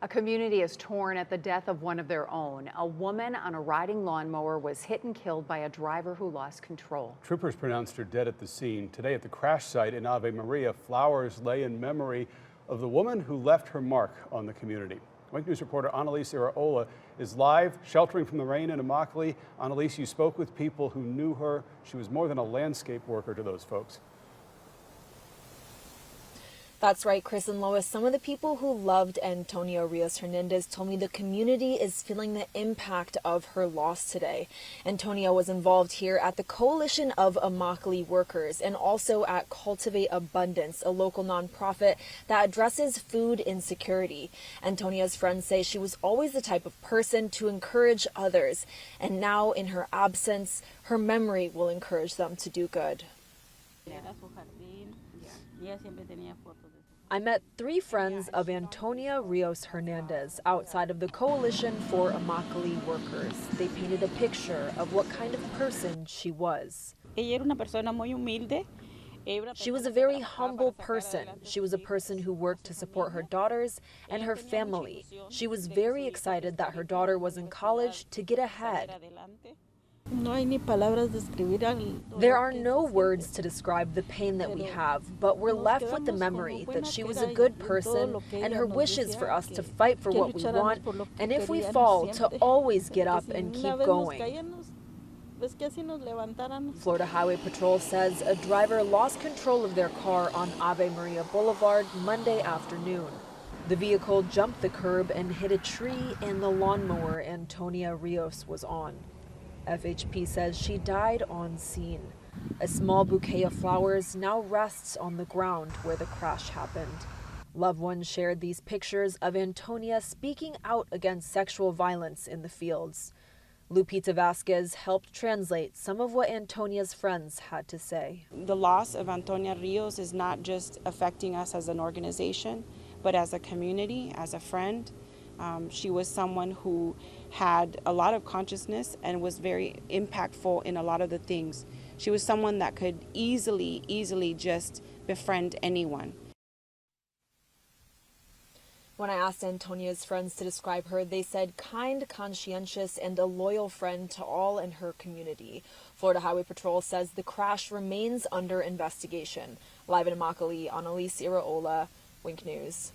A community is torn at the death of one of their own. A woman on a riding lawnmower was hit and killed by a driver who lost control. Troopers pronounced her dead at the scene. Today at the crash site in Ave Maria, flowers lay in memory of the woman who left her mark on the community. Wink News reporter Annalise Iraola is live, sheltering from the rain in Immokalee. Annalise, you spoke with people who knew her. She was more than a landscape worker to those folks. That's right, Chris and Lois. Some of the people who loved Antonia Rios Hernandez told me the community is feeling the impact of her loss today. Antonia was involved here at the Coalition of Immokalee Workers and also at Cultivate Abundance, a local nonprofit that addresses food insecurity. Antonia's friends say she was always the type of person to encourage others, and now in her absence, her memory will encourage them to do good. I met 3 friends of Antonia Rios Hernandez outside of the Coalition for Immokalee Workers. They painted a picture of what kind of person she was. She was a very humble person. She was a person who worked to support her daughters and her family. She was very excited that her daughter was in college to get ahead. There are no words to describe the pain that we have, but we're left with the memory that she was a good person and her wishes for us to fight for what we want, and if we fall, to always get up and keep going. Florida Highway Patrol says a driver lost control of their car on Ave Maria Boulevard Monday afternoon. The vehicle jumped the curb and hit a tree and the lawnmower Antonia Rios was on. FHP says she died on scene. A small bouquet of flowers now rests on the ground where the crash happened. Loved ones shared these pictures of Antonia speaking out against sexual violence in the fields. Lupita Vasquez helped translate some of what Antonia's friends had to say. The loss of Antonia Rios is not just affecting us as an organization, but as a community, as a friend. She was someone who had a lot of consciousness and was very impactful in a lot of the things. She was someone that could easily just befriend anyone. When I asked Antonia's friends to describe her, they said kind, conscientious, and a loyal friend to all in her community. Florida Highway Patrol says the crash remains under investigation. Live in Immokalee, Annalise Iraola, Wink News.